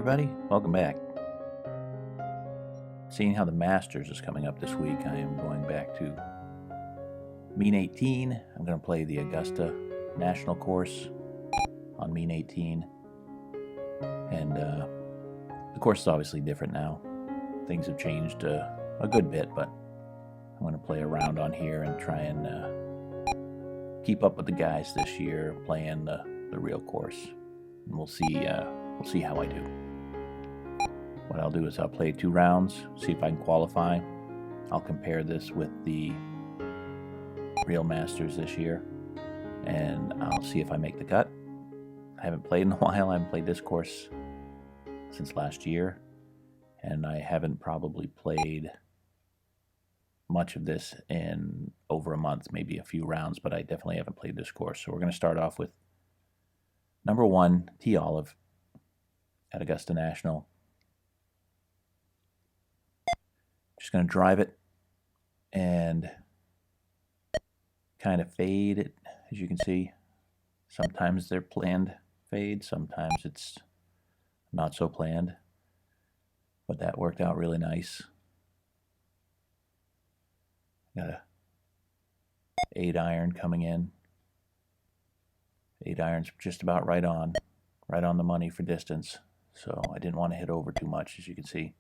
everybody, welcome back. Seeing how the Masters is coming up this week, I am going back to Mean 18. I'm going to play the Augusta National course on Mean 18. And the course is obviously different now. Things have changed a good bit, but I'm going to play around on here and try and keep up with the guys this year playing the real course. And we'll see how I do. What I'll do is I'll play 2 rounds, see if I can qualify. I'll compare this with the real Masters this year, and I'll see if I make the cut. I haven't played in a while. I haven't played this course since last year, and I haven't probably played much of this in over a month, maybe a few rounds, but I definitely haven't played this course. So we're going to start off with number 1, T Olive at Augusta National. Just going to drive it and kind of fade it, as you can see. Sometimes they're planned fades, sometimes it's not so planned, but that worked out really nice. Got a 8-iron coming in. 8-iron's just about right on the money for distance, so I didn't want to hit over too much, as you can see.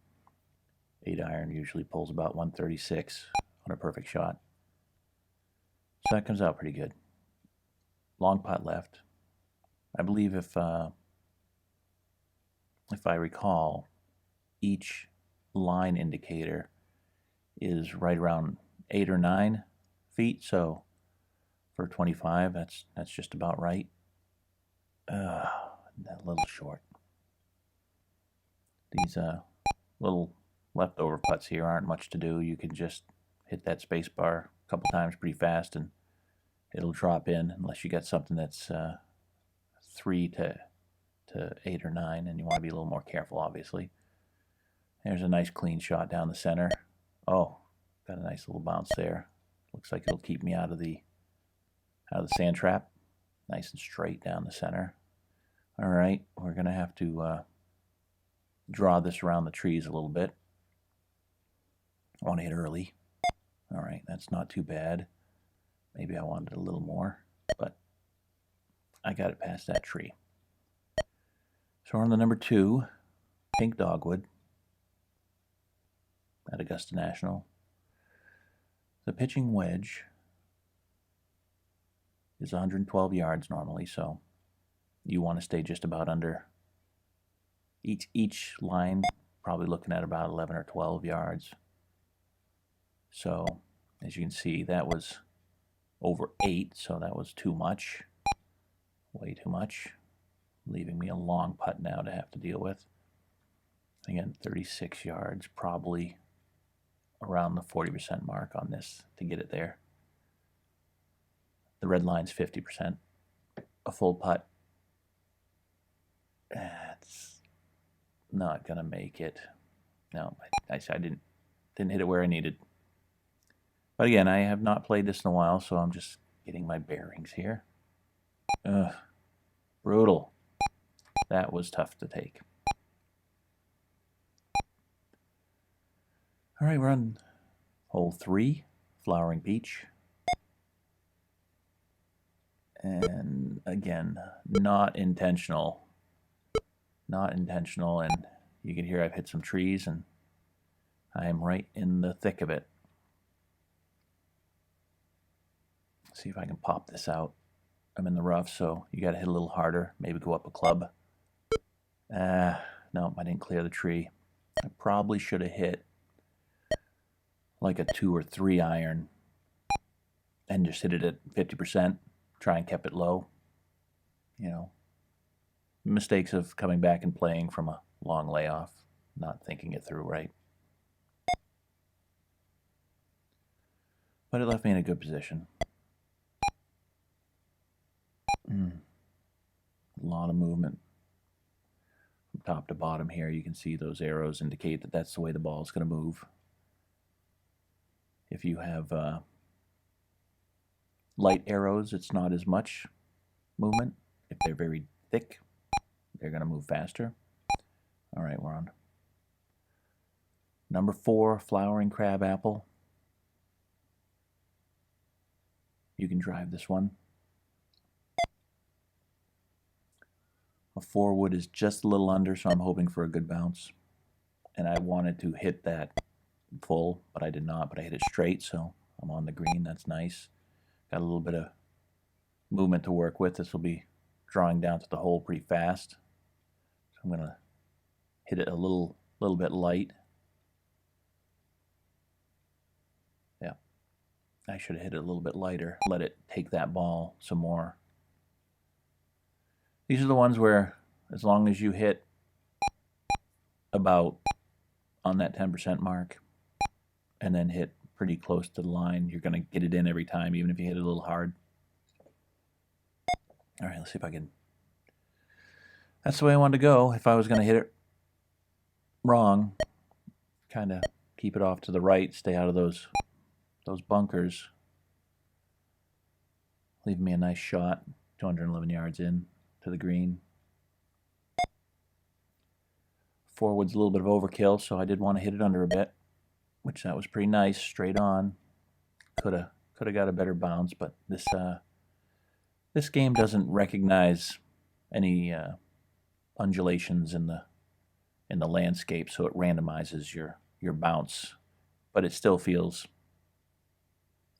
8-iron usually pulls about 136 on a perfect shot. So that comes out pretty good. Long putt left. I believe if I recall, each line indicator is right around 8 or 9 feet, so for 25, that's just about right. A little short. These little leftover putts here aren't much to do. You can just hit that space bar a couple times pretty fast and it'll drop in, unless you got something that's 3 to 8 or 9, and you want to be a little more careful, obviously. There's a nice clean shot down the center. Oh, got a nice little bounce there. Looks like it'll keep me out of the sand trap. Nice and straight down the center. All right, we're gonna have to draw this around the trees a little bit. I want to hit early. All right, that's not too bad. Maybe I wanted a little more, but I got it past that tree. So we're on the number 2, Pink Dogwood at Augusta National. The pitching wedge is 112 yards normally, so you want to stay just about under each line, probably looking at about 11 or 12 yards. So as you can see, that was over 8, so that was too much, way too much, leaving me a long putt now to have to deal with. Again, 36 yards, probably around the 40% mark on this to get it there. The red line's 50%. A full putt, that's not gonna make it. No, I didn't hit it where I needed. But again, I have not played this in a while, so I'm just getting my bearings here. Brutal. That was tough to take. All right, we're on hole 3, Flowering Peach. And again, not intentional. And you can hear I've hit some trees, and I am right in the thick of it. See if I can pop this out. I'm in the rough, so you got to hit a little harder. Maybe go up a club. No, I didn't clear the tree. I probably should have hit like a 2 or 3 iron and just hit it at 50%. Try and keep it low. You know, mistakes of coming back and playing from a long layoff, not thinking it through right. But it left me in a good position. A lot of movement from top to bottom here. You can see those arrows indicate that that's the way the ball is going to move. If you have light arrows, it's not as much movement. If they're very thick, they're going to move faster. All right, we're on number 4, flowering crabapple. You can drive this one. A 4-wood is just a little under, so I'm hoping for a good bounce. And I wanted to hit that full, but I did not. But I hit it straight, so I'm on the green. That's nice. Got a little bit of movement to work with. This will be drawing down to the hole pretty fast. So I'm going to hit it a little bit light. Yeah, I should have hit it a little bit lighter. Let it take that ball some more. These are the ones where, as long as you hit about on that 10% mark and then hit pretty close to the line, you're going to get it in every time, even if you hit it a little hard. All right, let's see if I can. That's the way I wanted to go. If I was going to hit it wrong, kind of keep it off to the right, stay out of those bunkers. Leave me a nice shot, 211 yards in to the green. 4-wood's a little bit of overkill, so I did want to hit it under a bit, which that was pretty nice, straight on. Could have got a better bounce, but this game doesn't recognize any undulations in the landscape, so it randomizes your bounce, but it still feels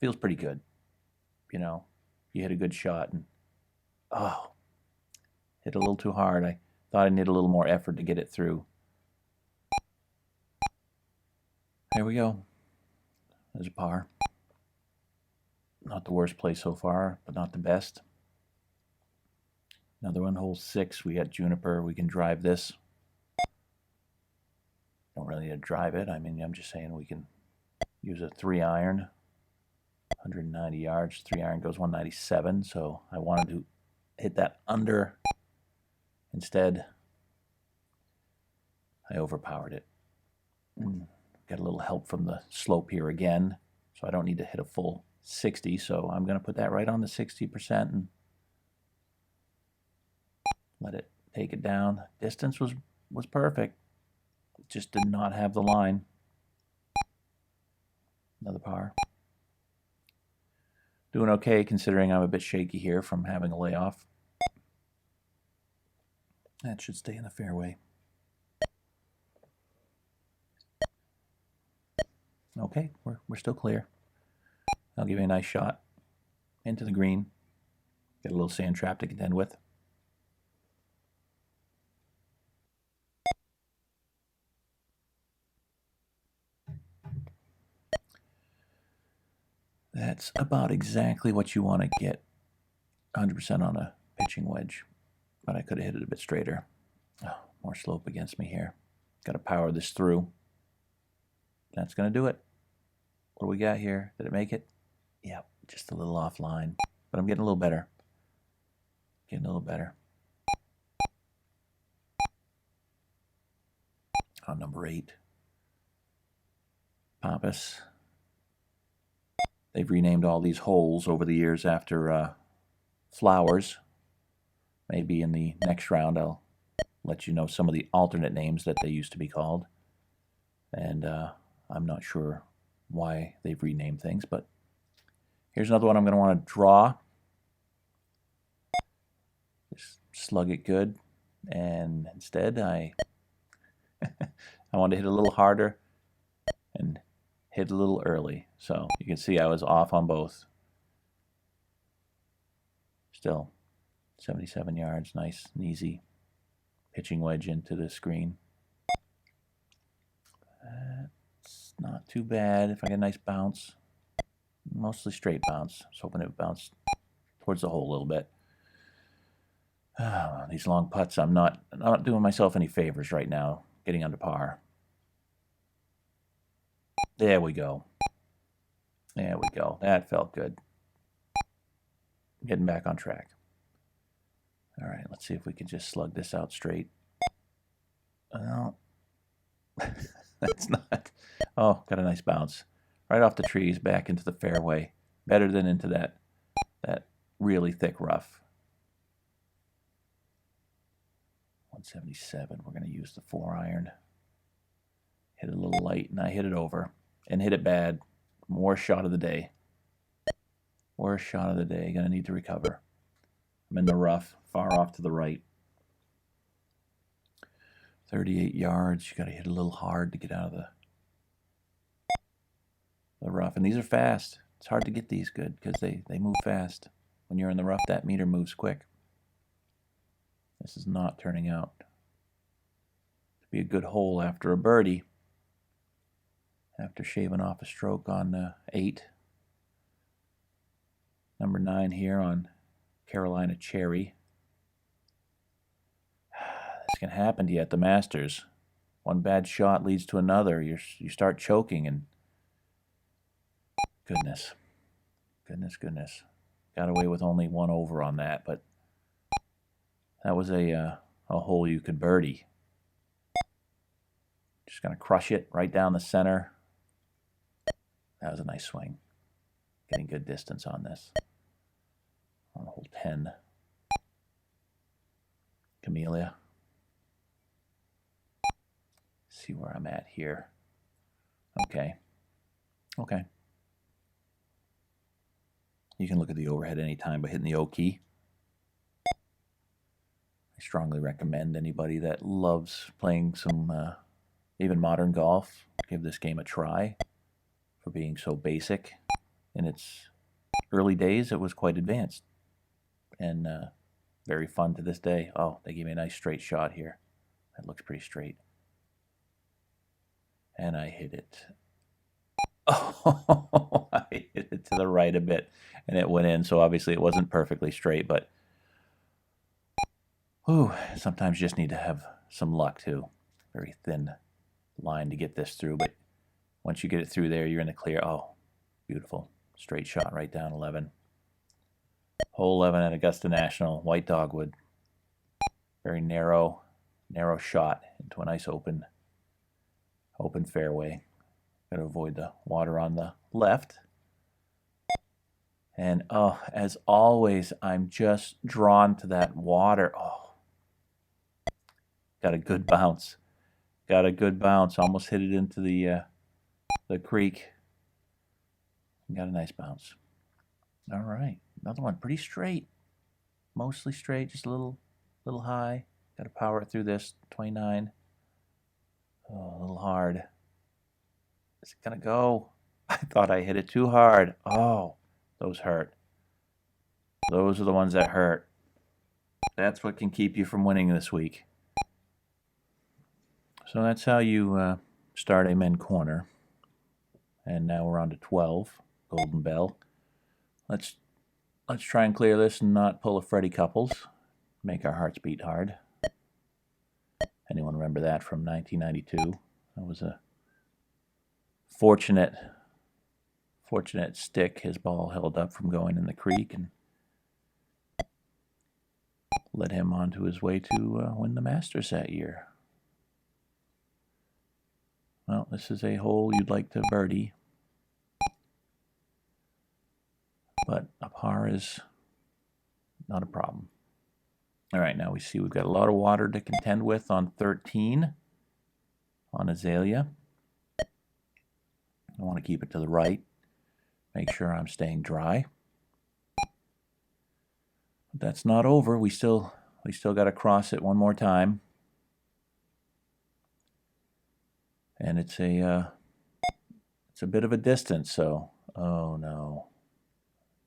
pretty good. You know, you hit a good shot and hit a little too hard. I thought I needed a little more effort to get it through. There we go. There's a par. Not the worst play so far, but not the best. Another one, hole 6. We got Juniper. We can drive this. Don't really need to drive it. I mean, I'm just saying we can use a 3-iron. 190 yards. 3-iron goes 197. So I wanted to hit that under. Instead, I overpowered it. Got a little help from the slope here again. So I don't need to hit a full 60. So I'm going to put that right on the 60% and let it take it down. Distance was perfect. Just did not have the line. Another par. Doing okay considering I'm a bit shaky here from having a layoff. That should stay in the fairway. Okay, we're still clear. I'll give you a nice shot into the green. Got a little sand trap to contend with. That's about exactly what you want to get 100% on a pitching wedge. But I could have hit it a bit straighter. Oh, more slope against me here. Got to power this through. That's going to do it. What do we got here? Did it make it? Yeah, just a little offline. But I'm getting a little better. Getting a little better. On number 8. Pampas. They've renamed all these holes over the years after flowers. Maybe in the next round I'll let you know some of the alternate names that they used to be called. And I'm not sure why they've renamed things, but here's another one I'm going to want to draw. Just slug it good. And instead I wanted to hit a little harder and hit a little early. So you can see I was off on both. Still 77 yards, nice and easy pitching wedge into the screen. That's not too bad. If I get a nice bounce, mostly straight bounce. I was hoping it would bounce towards the hole a little bit. These long putts, I'm not doing myself any favors right now, getting under par. There we go. There we go. That felt good. Getting back on track. All right, let's see if we can just slug this out straight. No. That's not. Oh, got a nice bounce. Right off the trees, back into the fairway. Better than into that really thick rough. 177. We're going to use the 4-iron. Hit it a little light, and I hit it over. And hit it bad. Worst shot of the day. Worst shot of the day. Going to need to recover. I'm in the rough, far off to the right. 38 yards. You got to hit a little hard to get out of the rough. And these are fast. It's hard to get these good because they move fast. When you're in the rough, that meter moves quick. This is not turning out to be a good hole after a birdie. After shaving off a stroke on 8. Number 9 here on Carolina Cherry. This can happen to you at the Masters. One bad shot leads to another. You start choking, and goodness. Got away with only 1 over on that, but that was a hole you could birdie. Just going to crush it right down the center. That was a nice swing. Getting good distance on this. On hole 10. Camellia. See where I'm at here. Okay. You can look at the overhead anytime by hitting the O key. I strongly recommend anybody that loves playing some even modern golf, give this game a try. For being so basic. In its early days, it was quite advanced. And very fun to this day. Oh, they gave me a nice straight shot here. That looks pretty straight. And I hit it. Oh, I hit it to the right a bit. And it went in, so obviously it wasn't perfectly straight, but sometimes you just need to have some luck too. Very thin line to get this through, but once you get it through there, you're in the clear. Oh, beautiful. Straight shot right down 11. Hole 11 at Augusta National, white dogwood. Very narrow shot into a nice open fairway. Got to avoid the water on the left. And as always, I'm just drawn to that water. Oh, got a good bounce. Almost hit it into the creek. Got a nice bounce. All right, another one, pretty straight, mostly straight, just a little high. Got to power it through this. 29. Oh, a little hard. Is it gonna go? I thought I hit it too hard. Oh, those hurt. Those are the ones that hurt. That's what can keep you from winning this week. So that's how you start a men corner. And now we're on to 12, Golden Bell. Let's try and clear this and not pull a Freddie Couples. Make our hearts beat hard. Anyone remember that from 1992? That was a fortunate stick. His ball held up from going in the creek and led him on to his way to win the Masters that year. Well, this is a hole you'd like to birdie. But a par is not a problem. All right, now we see we've got a lot of water to contend with on 13 on Azalea. I want to keep it to the right. Make sure I'm staying dry. But that's not over. We still got to cross it one more time. And it's a bit of a distance, so oh no.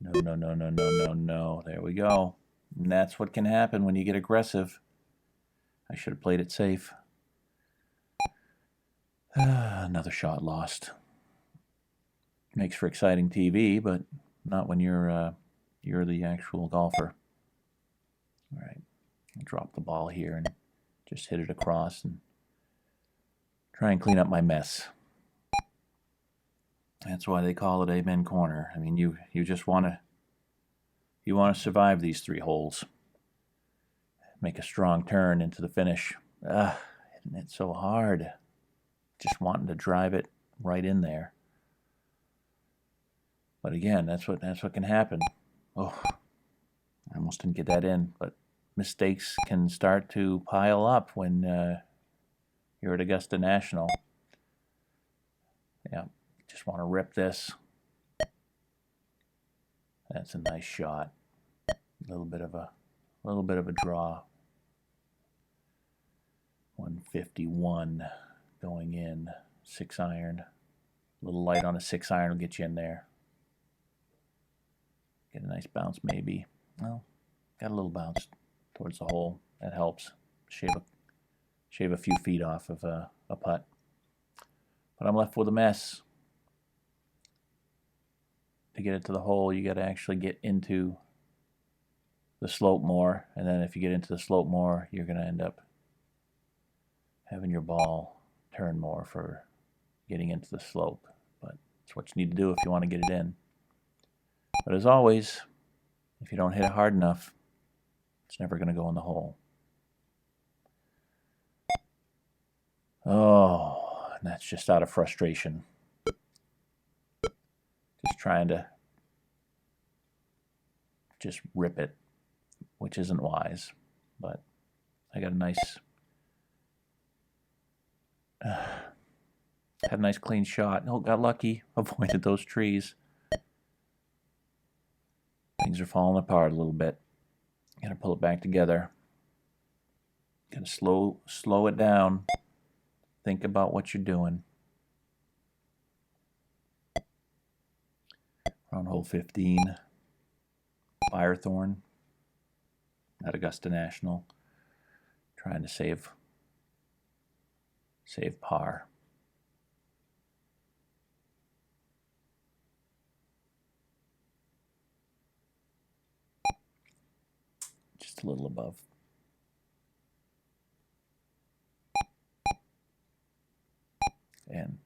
No. There we go. And that's what can happen when you get aggressive. I should have played it safe. Another shot lost. Makes for exciting TV, but not when you're the actual golfer. All right. I'll drop the ball here and just hit it across and try and clean up my mess. That's why they call it a men corner. I mean, you just want to survive these 3 holes. Make a strong turn into the finish. Hitting it so hard. Just wanting to drive it right in there. But again, that's what can happen. Oh, I almost didn't get that in, but mistakes can start to pile up when you're at Augusta National. Yeah, just want to rip this. That's a nice shot. A little bit of a draw. 151 going in, 6-iron. A little light on a 6-iron will get you in there. Get a nice bounce maybe. Well, got a little bounce towards the hole. That helps. Shave a few feet off of a putt. But I'm left with a mess. To get it to the hole, you got to actually get into the slope more. And then if you get into the slope more, you're going to end up having your ball turn more for getting into the slope. But it's what you need to do if you want to get it in. But as always, if you don't hit it hard enough, it's never going to go in the hole. Oh, and that's just out of frustration. Just trying to just rip it, which isn't wise. But I got a nice, had a nice clean shot. Oh, got lucky. Avoided those trees. Things are falling apart a little bit. Gotta pull it back together. Gotta slow it down. Think about what you're doing. We're on hole 15. Firethorn at Augusta National. Trying to save par. Just a little above. And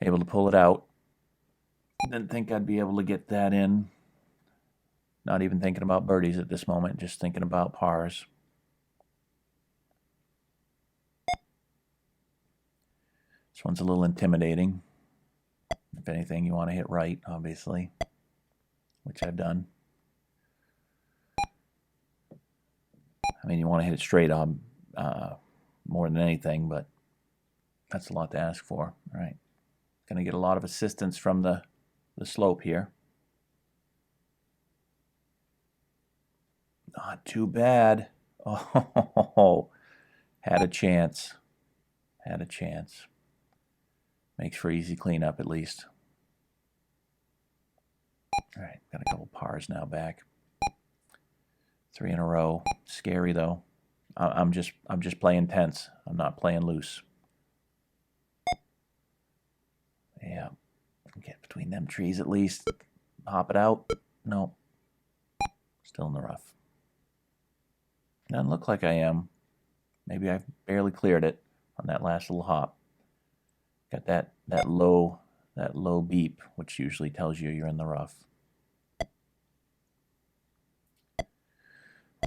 able to pull it out. Didn't think I'd be able to get that in. Not even thinking about birdies at this moment, just thinking about pars. This one's a little intimidating. If anything, you want to hit right, obviously, which I've done. I mean, you want to hit it straight on more than anything, but that's a lot to ask for. All right. Going to get a lot of assistance from the slope here. Not too bad. Oh, had a chance. Had a chance. Makes for easy cleanup at least. All right, got a couple pars now back. 3 in a row. Scary though. I'm just playing tense. I'm not playing loose. Yeah, get between them trees at least. Hop it out. No, still in the rough. Doesn't look like I am. Maybe I've barely cleared it on that last little hop. Got that low beep, which usually tells you you're in the rough.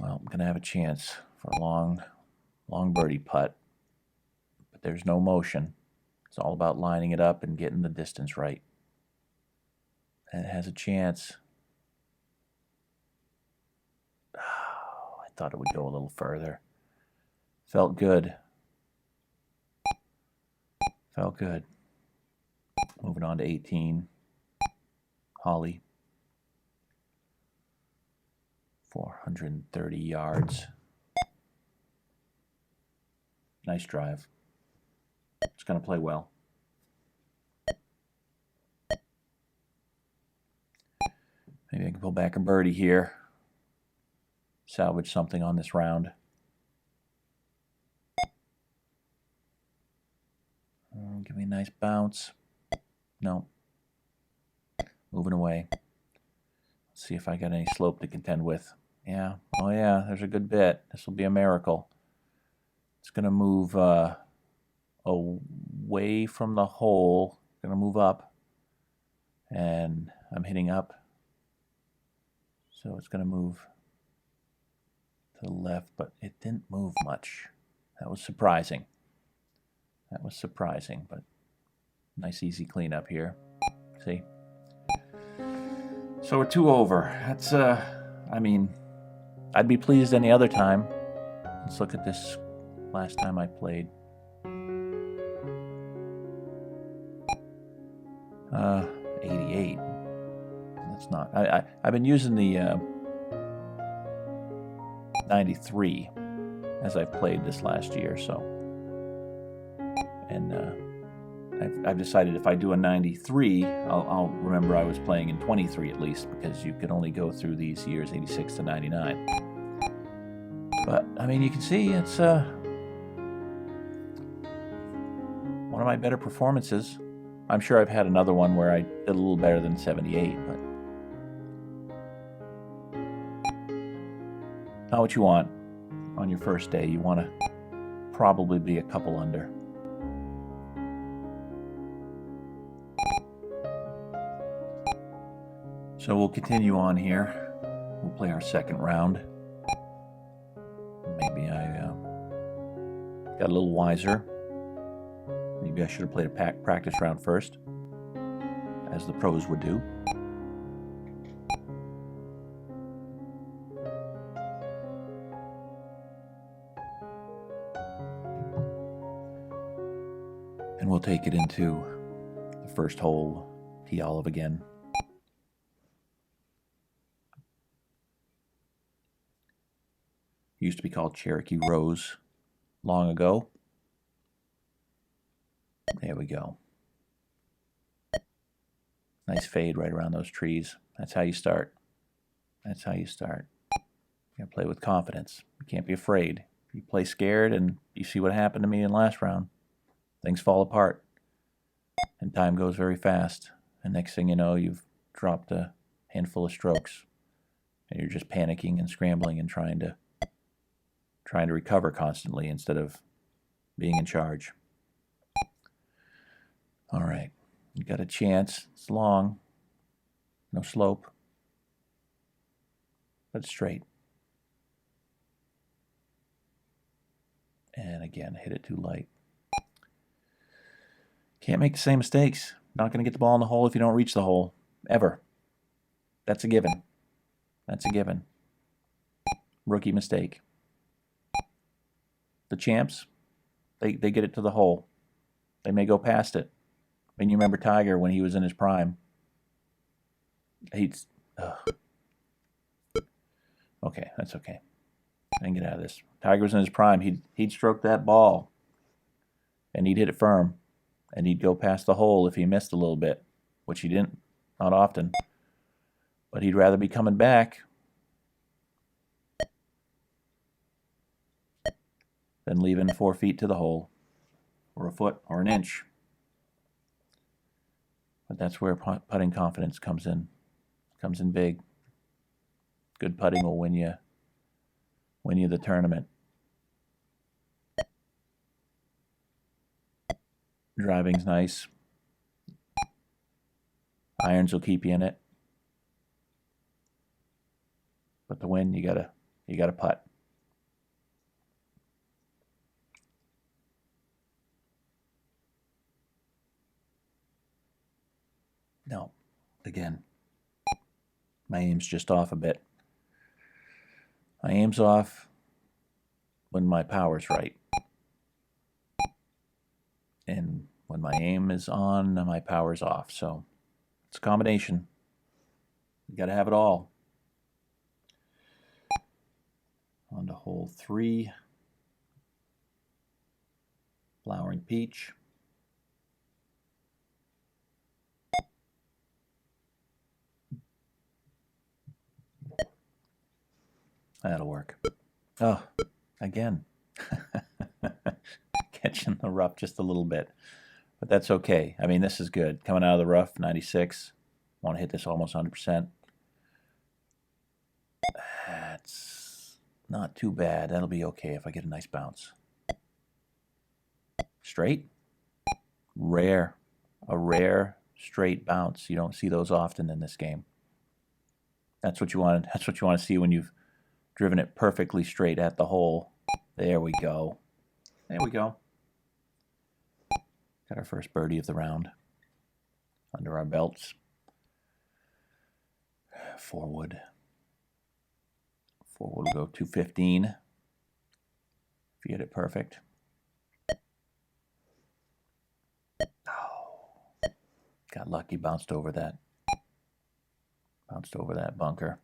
Well, I'm gonna have a chance for a long birdie putt, but there's no motion. It's all about lining it up and getting the distance right. And it has a chance. Oh, I thought it would go a little further. Felt good. Felt good. Moving on to 18. Holly. 430 yards. Nice drive. It's going to play well. Maybe I can pull back a birdie here. Salvage something on this round. Give me a nice bounce. No. Moving away. Let's see if I got any slope to contend with. Yeah. Oh, yeah. There's a good bit. This will be a miracle. It's going to move away from the hole. Going to move up. And I'm hitting up. So it's going to move to the left, but it didn't move much. That was surprising. That was surprising, but nice easy cleanup here. See? So we're 2 over. That's, I mean, I'd be pleased any other time. Let's look at this last time I played. 88. That's not. I've been using the 93 as I've played this last year, so. And I've decided if I do a 93, I'll remember I was playing in 23 at least, because you can only go through these years 86 to 99. But I mean, you can see it's one of my better performances. I'm sure I've had another one where I did a little better than 78, but not what you want on your first day. You want to probably be a couple under. So we'll continue on here. We'll play our second round. Maybe I got a little wiser. Maybe I should have played a practice round first, as the pros would do. And we'll take it into the first hole, tee olive again. Used to be called Cherokee Rose long ago. There we go. Nice fade right around those trees. That's how you start. That's how you start. You gotta play with confidence. You can't be afraid. If you play scared, and you see what happened to me in last round, things fall apart. And time goes very fast. And next thing you know, you've dropped a handful of strokes. And you're just panicking and scrambling and trying to recover constantly instead of being in charge. All right, you got a chance. It's long, no slope, but it's straight. And again, hit it too light. Can't make the same mistakes. Not going to get the ball in the hole if you don't reach the hole, ever. That's a given. That's a given. Rookie mistake. The champs, they get it to the hole. They may go past it. And you remember Tiger when he was in his prime. Okay, that's okay. I can get out of this. Tiger was in his prime. He'd stroke that ball, and he'd hit it firm, and he'd go past the hole if he missed a little bit, which he didn't, not often. But he'd rather be coming back than leaving 4 feet to the hole, or a foot, or an inch. But that's where putting confidence comes in. Comes in big. Good putting will win you the tournament. Driving's nice. Irons will keep you in it. But to win, you gotta putt. No, again, my aim's just off a bit. My aim's off when my power's right. And when my aim is on, my power's off. So it's a combination. You got to have it all. On to hole 3. Flowering peach. That'll work. Oh, again. Catching the rough just a little bit. But that's okay. I mean, this is good. Coming out of the rough, 96. Want to hit this almost 100%. That's not too bad. That'll be okay if I get a nice bounce. Straight. Rare. A rare straight bounce. You don't see those often in this game. That's what you want. That's what you want to see when you've driven it perfectly straight at the hole. There we go. There we go. Got our first birdie of the round under our belts. 4 wood. Forward will go 215 if you hit it perfect. Oh, got lucky, bounced over that bunker.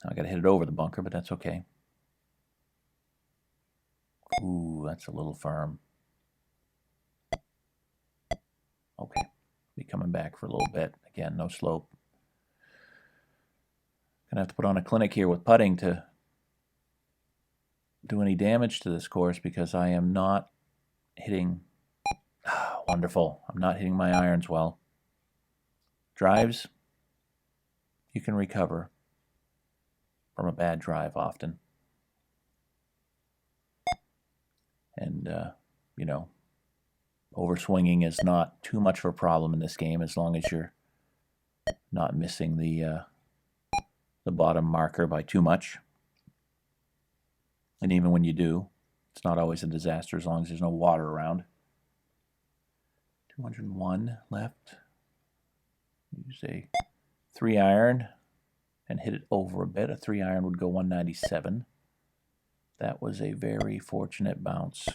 I got to hit it over the bunker, but that's okay. Ooh, that's a little firm. Okay, be coming back for a little bit. Again, no slope. Gonna have to put on a clinic here with putting to do any damage to this course because I am not hitting. Wonderful. I'm not hitting my irons well. Drives, you can recover from a bad drive often. And, you know, overswinging is not too much of a problem in this game as long as you're not missing the bottom marker by too much. And even when you do, it's not always a disaster as long as there's no water around. 201 left. Use a 3-iron and hit it over a bit. A 3-iron would go 197. That was a very fortunate bounce.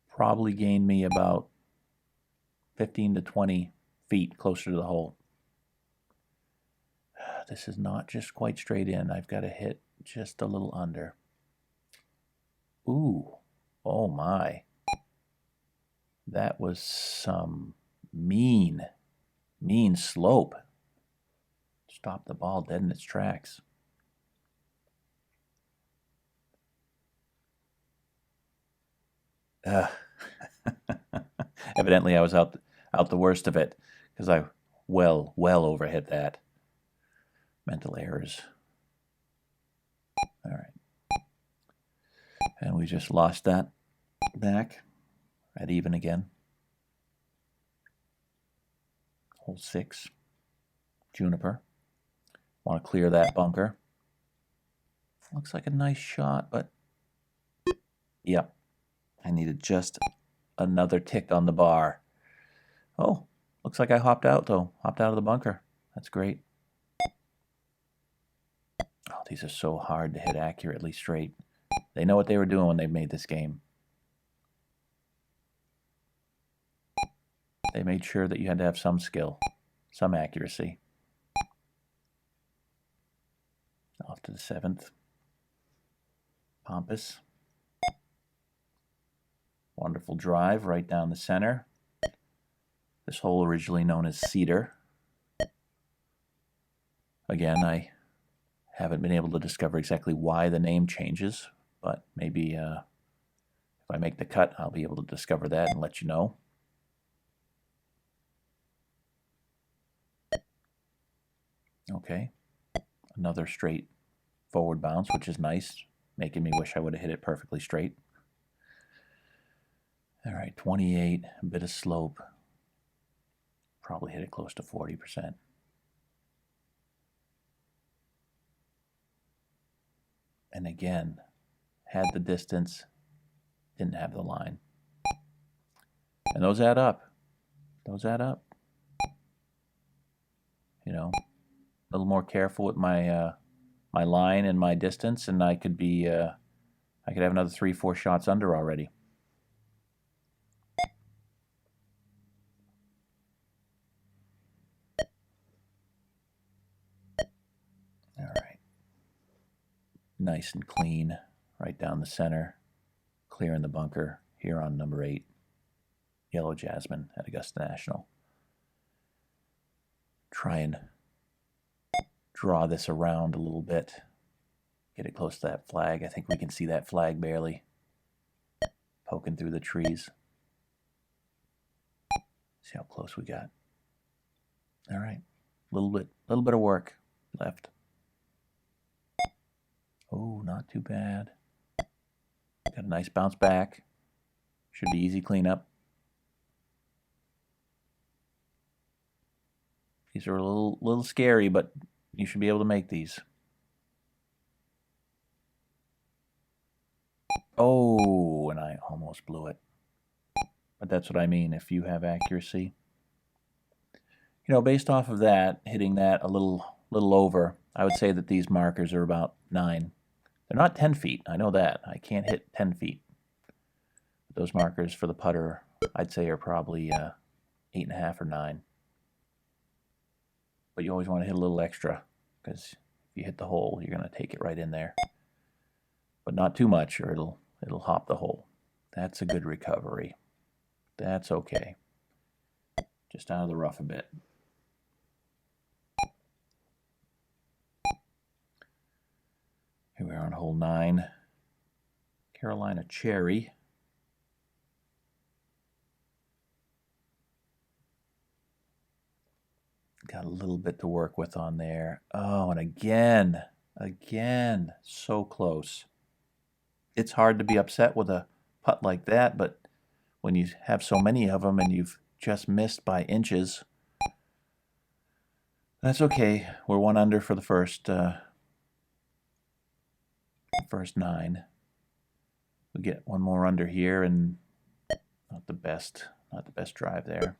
Probably gained me about 15 to 20 feet closer to the hole. This is not just quite straight in. I've got to hit just a little under. Ooh, oh my. That was some mean slope. Stopped the ball dead in its tracks. Evidently I was out the worst of it because I well overhit that. Mental errors. All right. And we just lost that back at even again. Hole 6. Juniper. Want to clear that bunker. Looks like a nice shot, but yep. I needed just another tick on the bar. Oh, looks like I hopped out though. Hopped out of the bunker. That's great. Oh, these are so hard to hit accurately straight. They know what they were doing when they made this game. They made sure that you had to have some skill, some accuracy. Off to the 7th. Pompous. Wonderful drive right down the center. This hole originally known as Cedar. Again, I haven't been able to discover exactly why the name changes, but maybe if I make the cut, I'll be able to discover that and let you know. Okay, another straight forward bounce, which is nice, making me wish I would have hit it perfectly straight. All right, 28, a bit of slope. Probably hit it close to 40%. And again, had the distance, didn't have the line. And those add up. Those add up. You know, a little more careful with my my line and my distance, and I could be I could have another 3-4 shots under already. All right. Nice and clean, right down the center, clearing the bunker here on number 8, Yellow Jasmine at Augusta National. Try and draw this around a little bit. Get it close to that flag. I think we can see that flag barely poking through the trees. See how close we got. All right, little bit of work left. Oh, not too bad. Got a nice bounce back. Should be easy cleanup. These are a little scary, but you should be able to make these. Oh, and I almost blew it. But that's what I mean. If you have accuracy, you know, based off of that, hitting that a little over, I would say that these markers are about 9. They're not 10 feet. I know that. I can't hit 10 feet. Those markers for the putter, I'd say, are probably 8.5 or 9. But you always want to hit a little extra, because if you hit the hole, you're going to take it right in there. But not too much, or it'll hop the hole. That's a good recovery. That's okay. Just out of the rough a bit. Here we are on hole 9. Carolina Cherry. Got a little bit to work with on there. Oh, and again, so close. It's hard to be upset with a putt like that, but when you have so many of them and you've just missed by inches, that's okay. We're 1 under for the first 9. We get 1 more under here, and not the best drive there.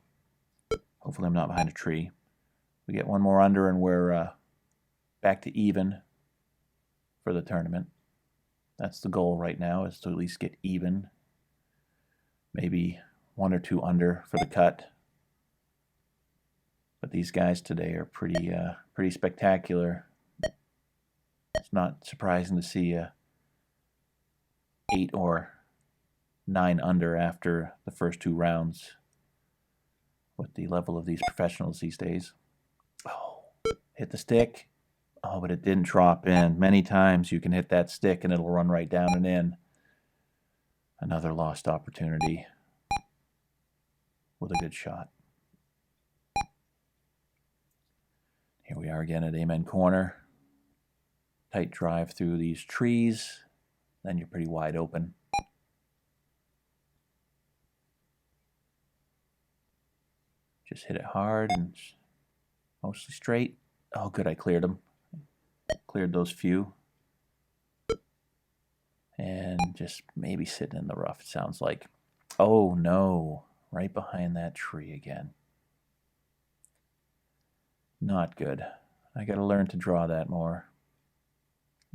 Hopefully I'm not behind a tree. We get 1 more under, and we're back to even for the tournament. That's the goal right now, is to at least get even. Maybe 1 or 2 under for the cut. But these guys today are pretty spectacular. It's not surprising to see 8 or 9 under after the first 2 rounds with the level of these professionals these days. Oh, hit the stick. Oh, but it didn't drop in. Many times you can hit that stick and it'll run right down and in. Another lost opportunity with a good shot. Here we are again at Amen Corner. Tight drive through these trees. Then you're pretty wide open. Just hit it hard and mostly straight. Oh, good, I cleared them. Cleared those few. And just maybe sitting in the rough, it sounds like. Oh, no. Right behind that tree again. Not good. I got to learn to draw that more.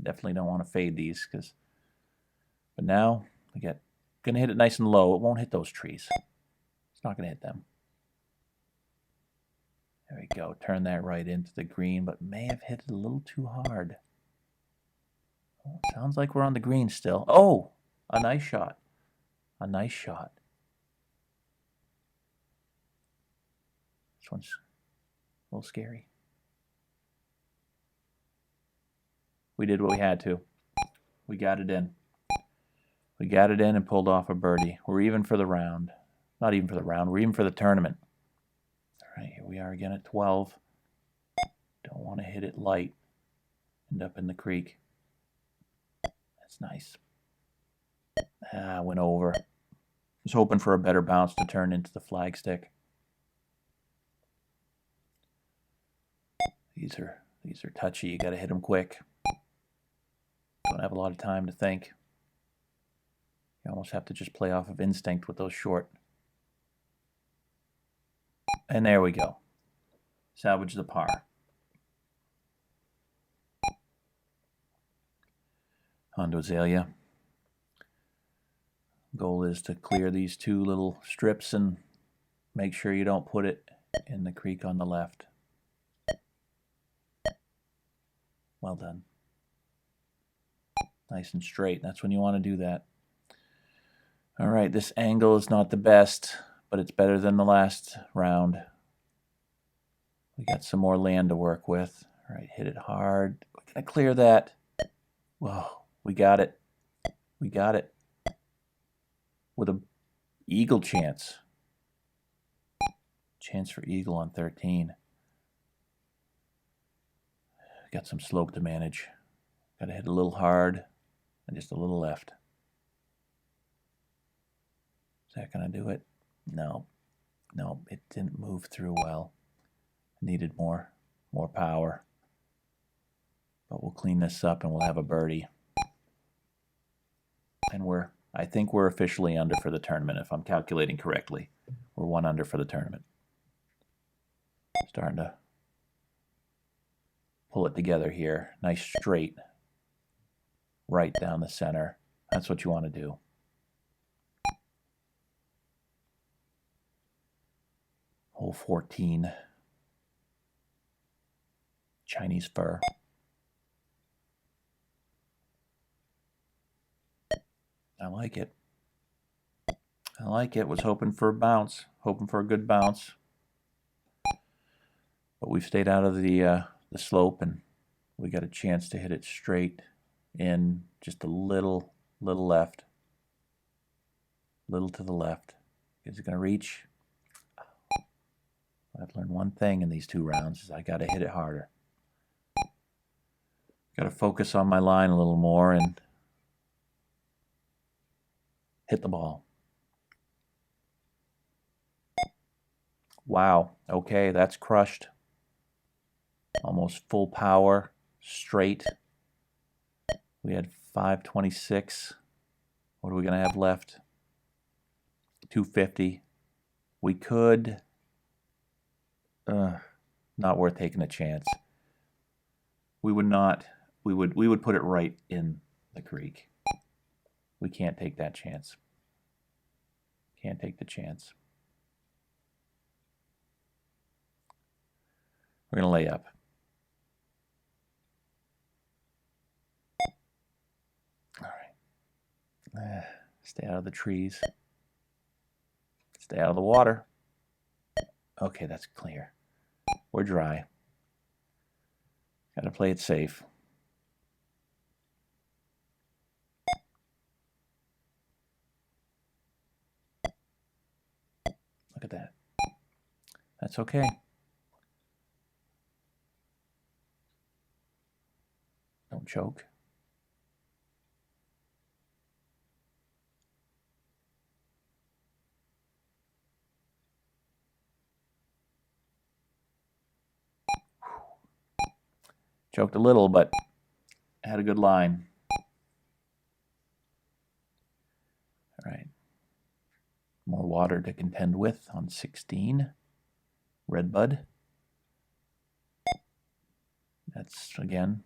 Definitely don't want to fade these, but now we get going to hit it nice and low. It won't hit those trees. It's not going to hit them. There we go. Turn that right into the green, but may have hit it a little too hard. Oh, sounds like we're on the green still. Oh, a nice shot. A nice shot. This one's a little scary. We did what we had to. We got it in. We got it in and pulled off a birdie. We're even for the round. Not even for the round. We're even for the tournament. All right, here we are again at 12. Don't want to hit it light. End up in the creek. That's nice. Went over. Was hoping for a better bounce to turn into the flagstick. These are touchy. You got to hit them quick. Don't have a lot of time to think. You almost have to just play off of instinct with those short. And there we go. Salvage the par. Onto Azalea. Goal is to clear these 2 little strips and make sure you don't put it in the creek on the left. Well done. Nice and straight. That's when you want to do that. All right, this angle is not the best, but it's better than the last round. We got some more land to work with. All right, hit it hard. We're going to clear that. Whoa, we got it. We got it. With a eagle chance. Chance for eagle on 13. Got some slope to manage. Got to hit a little hard and just a little left. Is that going to do it? No. No, it didn't move through well. Needed more power. But we'll clean this up and we'll have a birdie. And I think we're officially under for the tournament, if I'm calculating correctly. We're 1 under for the tournament. Starting to pull it together here. Nice straight right down the center. That's what you want to do. Hole 14. Chinese fir. I like it. I like it. Was hoping for a bounce. Hoping for a good bounce. But we've stayed out of the slope, and we got a chance to hit it straight in, just a little left. Little to the left. Is it going to reach? I've learned one thing in these 2 rounds is I got to hit it harder. Got to focus on my line a little more and hit the ball. Wow. Okay, that's crushed. Almost full power, straight. We had 526. What are we going to have left? 250. We could... not worth taking a chance. We would not... We would put it right in the creek. We can't take that chance. Can't take the chance. We're going to lay up. All right. Stay out of the trees. Stay out of the water. Okay, that's clear. We're dry. Got to play it safe. Look at that. That's okay. Don't choke. Choked a little, but had a good line. All right. More water to contend with on 16. Redbud. That's, again,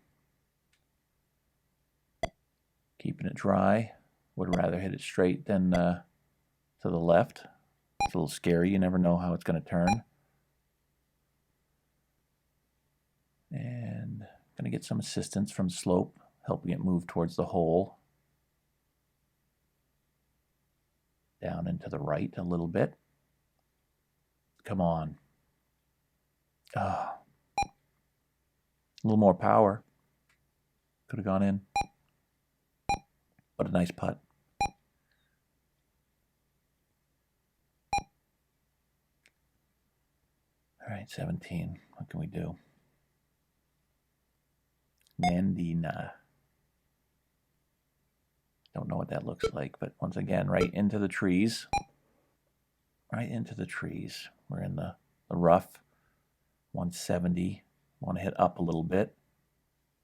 keeping it dry. Would rather hit it straight than to the left. It's a little scary. You never know how it's going to turn. And going to get some assistance from slope, helping it move towards the hole. Down and to the right a little bit. Come on. A little more power. Could have gone in. But a nice putt. All right, 17. What can we do? Nandina. Don't know what that looks like, but once again, right into the trees. Right into the trees. We're in the rough. 170. Want to hit up a little bit.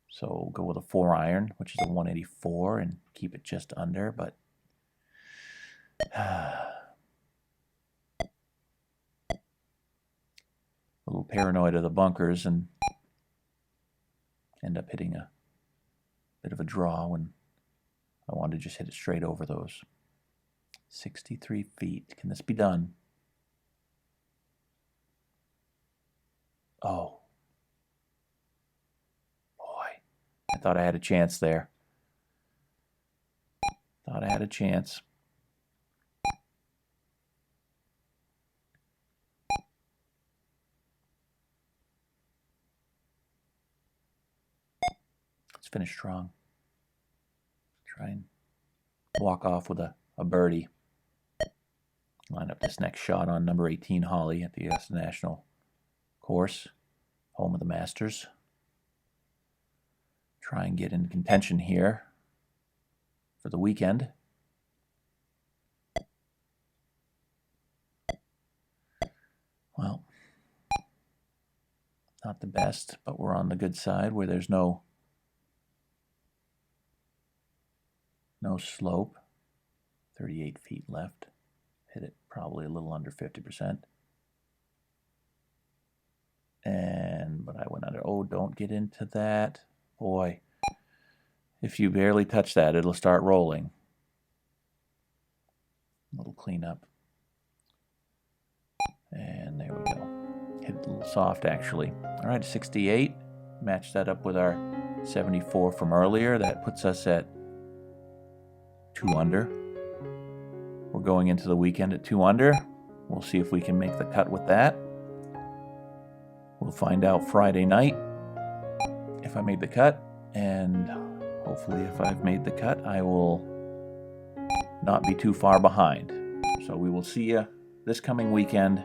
So go with a 4-iron, which is a 184, and keep it just under, but a little paranoid of the bunkers and end up hitting a bit of a draw when I wanted to just hit it straight over those. 63 feet. Can this be done? Oh. Boy. I thought I had a chance there. Thought I had a chance. Let's finish strong. Try and walk off with a birdie. Line up this next shot on number 18 Holly at the Augusta National course, home of the Masters. Try and get in contention here for the weekend. Well, not the best, but we're on the good side where there's no slope. 38 feet left. Hit it probably a little under 50%. But I went under. Oh, Oh, don't get into that. Boy, if you barely touch that, it'll start rolling. A little cleanup. And there we go. Hit it a little soft, actually. All right, 68. Match that up with our 74 from earlier. That puts us at 2 under. We're going into the weekend at 2 under. We'll see if we can make the cut with that. We'll find out Friday night if I made the cut, and hopefully if I've made the cut, I will not be too far behind. So we will see you this coming weekend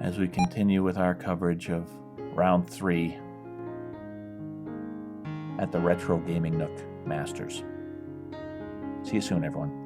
as we continue with our coverage of round 3 at the Retro Gaming Nook Masters. See you soon, everyone.